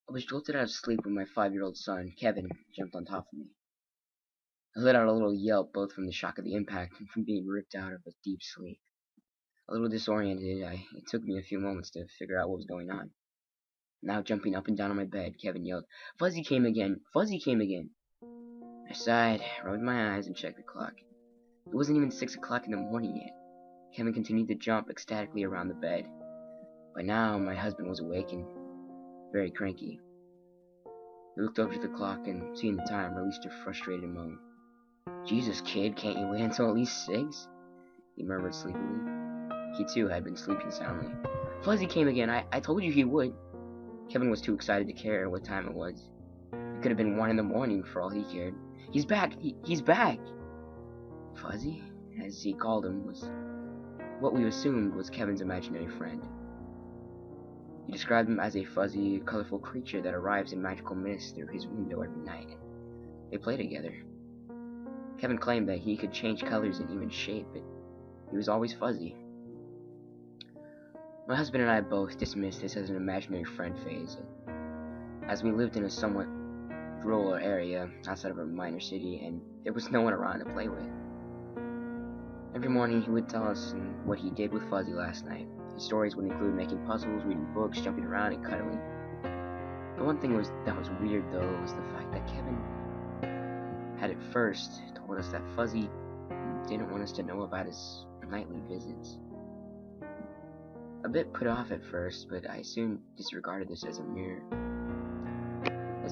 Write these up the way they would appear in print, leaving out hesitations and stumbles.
I was jolted out of sleep when my 5-year-old son, Kevin, jumped on top of me. I let out a little yelp both from the shock of the impact and from being ripped out of a deep sleep. A little disoriented, it took me a few moments to figure out what was going on. Now jumping up and down on my bed, Kevin yelled, "Fuzzy came again! Fuzzy came again!" I sighed, rubbed my eyes, and checked the clock. It wasn't even 6 o'clock in the morning yet. Kevin continued to jump ecstatically around the bed. By now, my husband was awake and very cranky. He looked over to the clock and, seeing the time, released a frustrated moan. "Jesus, kid, can't you wait until at least 6? He murmured sleepily. He too had been sleeping soundly. "Fuzzy came again. I told you he would." Kevin was too excited to care what time it was. It could have been 1 in the morning for all he cared. "He's back! He's back!" Fuzzy, as he called him, was what we assumed was Kevin's imaginary friend. He described him as a fuzzy, colorful creature that arrives in magical mist through his window every night. They play together. Kevin claimed that he could change colors and even shape, but he was always fuzzy. My husband and I both dismissed this as an imaginary friend phase, as we lived in a somewhat rural area outside of a minor city, and there was no one around to play with. Every morning he would tell us what he did with Fuzzy last night. His stories would include making puzzles, reading books, jumping around, and cuddling. The one thing that was weird, though, was the fact that Kevin had at first told us that Fuzzy didn't want us to know about his nightly visits. A bit put off at first, but I soon disregarded this as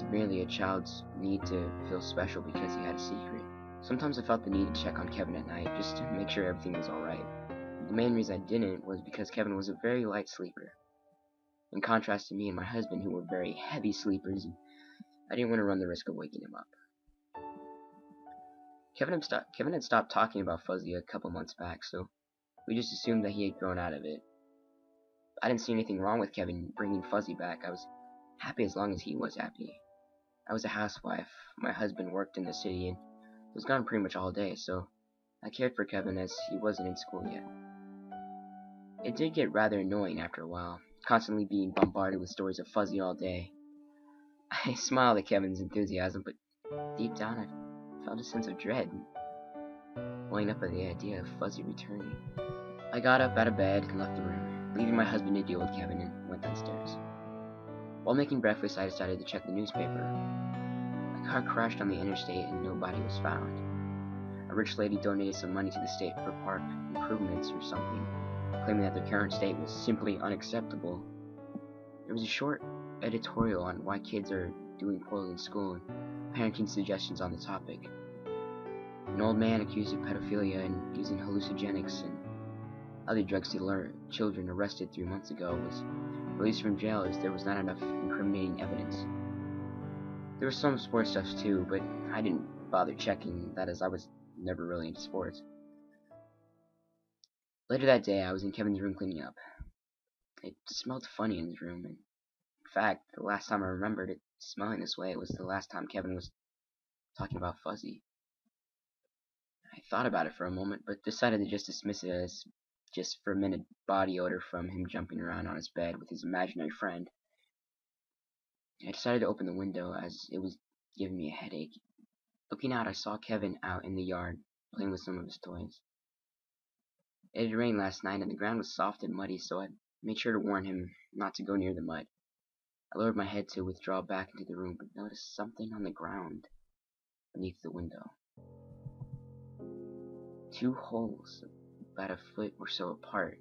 merely a child's need to feel special because he had a secret. Sometimes I felt the need to check on Kevin at night just to make sure everything was alright. The main reason I didn't was because Kevin was a very light sleeper. In contrast to me and my husband, who were very heavy sleepers, I didn't want to run the risk of waking him up. Kevin had stopped talking about Fuzzy a couple months back, so we just assumed that he had grown out of it. I didn't see anything wrong with Kevin bringing Fuzzy back. I was happy as long as he was happy. I was a housewife. My husband worked in the city and was gone pretty much all day, so I cared for Kevin as he wasn't in school yet. It did get rather annoying after a while, constantly being bombarded with stories of Fuzzy all day. I smiled at Kevin's enthusiasm, but deep down I felt a sense of dread, welling up at the idea of Fuzzy returning. I got up out of bed and left the room, leaving my husband to deal with Kevin, and went downstairs. While making breakfast, I decided to check the newspaper. A car crashed on the interstate and nobody was found. A rich lady donated some money to the state for park improvements or something, claiming that their current state was simply unacceptable. There was a short editorial on why kids are doing poorly in school and parenting suggestions on the topic. An old man accused of pedophilia and using hallucinogenics and other drugs to lure children arrested 3 months ago was released from jail as there was not enough incriminating evidence. There was some sports stuff too, but I didn't bother checking that as I was never really into sports. Later that day, I was in Kevin's room cleaning up. It smelled funny in his room, and in fact, the last time I remembered it smelling this way was the last time Kevin was talking about Fuzzy. I thought about it for a moment, but decided to just dismiss it as just fermented body odor from him jumping around on his bed with his imaginary friend. I decided to open the window as it was giving me a headache. Looking out, I saw Kevin out in the yard, playing with some of his toys. It had rained last night and the ground was soft and muddy, so I made sure to warn him not to go near the mud. I lowered my head to withdraw back into the room, but noticed something on the ground beneath the window. 2 holes, about a foot or so apart.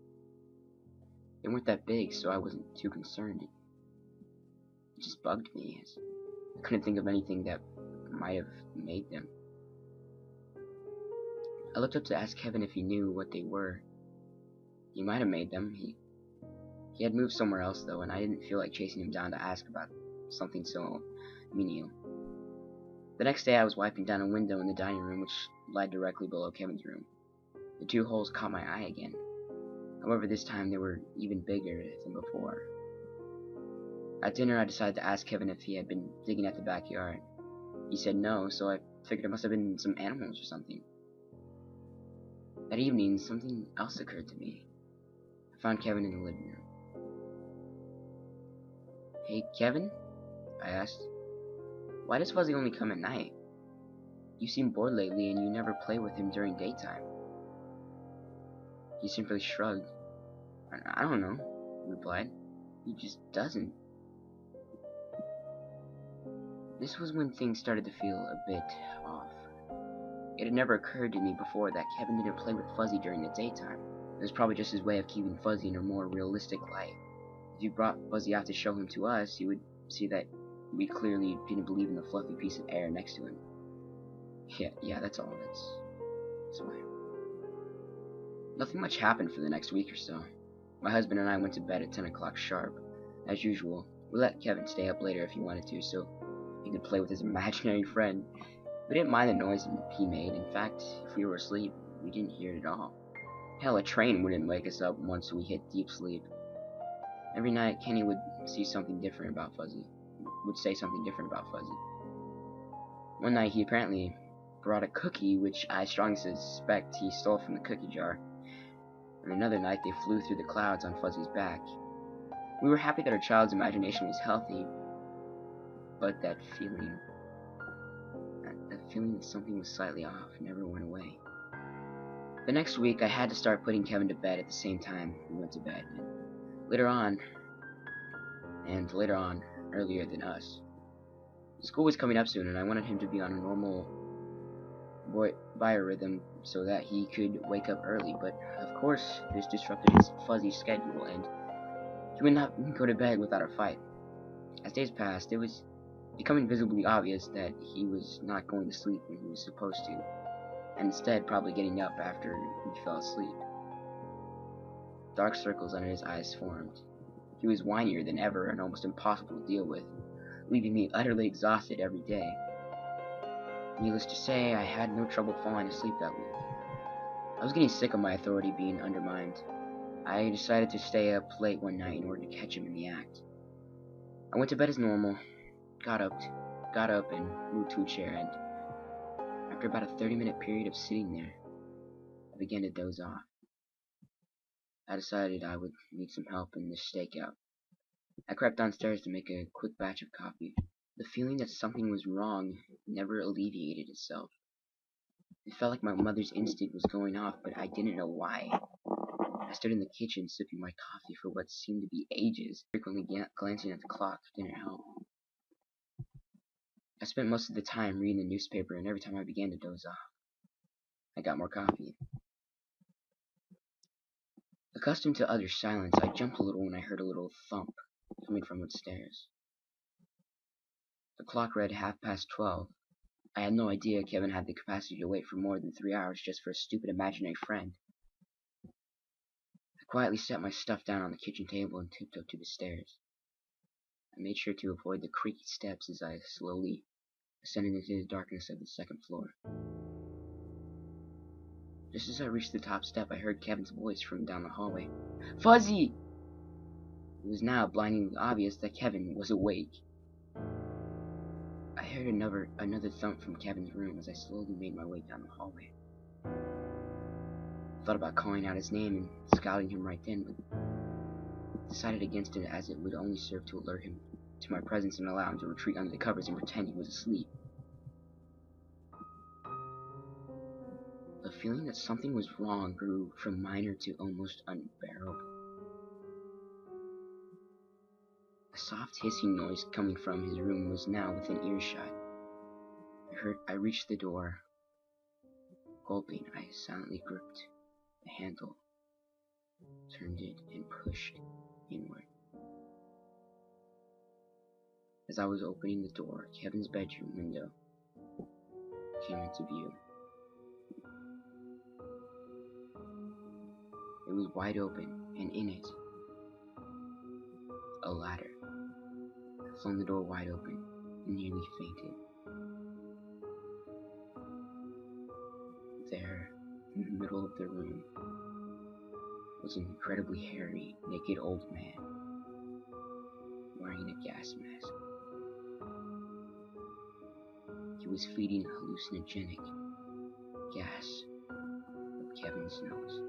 They weren't that big, so I wasn't too concerned. It just bugged me, as I couldn't think of anything that might have made them. I looked up to ask Kevin if he knew what they were. He might have made them. He had moved somewhere else, though, and I didn't feel like chasing him down to ask about something so menial. The next day, I was wiping down a window in the dining room, which lied directly below Kevin's room. The 2 holes caught my eye again. However, this time they were even bigger than before. At dinner, I decided to ask Kevin if he had been digging at the backyard. He said no, so I figured it must have been some animals or something. That evening, something else occurred to me. I found Kevin in the living room. "Hey, Kevin?" I asked. Why does Fuzzy only come at night? You seem bored lately and you never play with him during daytime. He simply shrugged. I don't know, he replied. He just doesn't. This was when things started to feel a bit off. It had never occurred to me before that Kevin didn't play with Fuzzy during the daytime. It was probably just his way of keeping Fuzzy in a more realistic light. If you brought Fuzzy out to show him to us, you would see that we clearly didn't believe in the fluffy piece of air next to him. Yeah, that's all. That's why. Nothing much happened for the next week or so. My husband and I went to bed at 10 o'clock sharp. As usual, we let Kevin stay up later if he wanted to, so he could play with his imaginary friend. We didn't mind the noise he made. In fact, if we were asleep, we didn't hear it at all. Hell, a train wouldn't wake us up once we hit deep sleep. Every night, Kenny would say something different about Fuzzy. One night, he apparently brought a cookie, which I strongly suspect he stole from the cookie jar. And another night, they flew through the clouds on Fuzzy's back. We were happy that our child's imagination was healthy, but that feeling that something was slightly off never went away. The next week, I had to start putting Kevin to bed at the same time we went to bed. Later on, earlier than us. School was coming up soon, and I wanted him to be on a normal biorhythm so that he could wake up early, but of course, this disrupted his Fuzzy schedule, and he would not go to bed without a fight. As days passed, it was becoming visibly obvious that he was not going to sleep when he was supposed to, and instead probably getting up after he fell asleep. Dark circles under his eyes formed. He was whinier than ever and almost impossible to deal with, leaving me utterly exhausted every day. Needless to say, I had no trouble falling asleep that week. I was getting sick of my authority being undermined. I decided to stay up late one night in order to catch him in the act. I went to bed as normal, got up and moved to a chair, and after about a 30-minute period of sitting there, I began to doze off. I decided I would need some help in this stakeout. I crept downstairs to make a quick batch of coffee. The feeling that something was wrong never alleviated itself. It felt like my mother's instinct was going off, but I didn't know why. I stood in the kitchen sipping my coffee for what seemed to be ages. Frequently glancing at the clock didn't help. I spent most of the time reading the newspaper, and every time I began to doze off, I got more coffee. Accustomed to utter silence, I jumped a little when I heard a little thump coming from upstairs. The clock read 12:30. I had no idea Kevin had the capacity to wait for more than 3 hours just for a stupid imaginary friend. I quietly set my stuff down on the kitchen table and tiptoed to the stairs. I made sure to avoid the creaky steps as I slowly ascended into the darkness of the second floor. Just as I reached the top step, I heard Kevin's voice from down the hallway. Fuzzy! It was now blindingly obvious that Kevin was awake. I heard another thump from Kevin's room as I slowly made my way down the hallway. I thought about calling out his name and scouting him right then, but decided against it as it would only serve to alert him to my presence and allow him to retreat under the covers and pretend he was asleep. The feeling that something was wrong grew from minor to almost unbearable. A soft hissing noise coming from his room was now within earshot. I reached the door. Gulping, I silently gripped the handle, turned it, and pushed inward. As I was opening the door, Kevin's bedroom window came into view. It was wide open, and in it, a ladder. I flung the door wide open and nearly fainted. There, in the middle of the room, was an incredibly hairy, naked old man, wearing a gas mask. He was feeding hallucinogenic gas up Kevin's nose.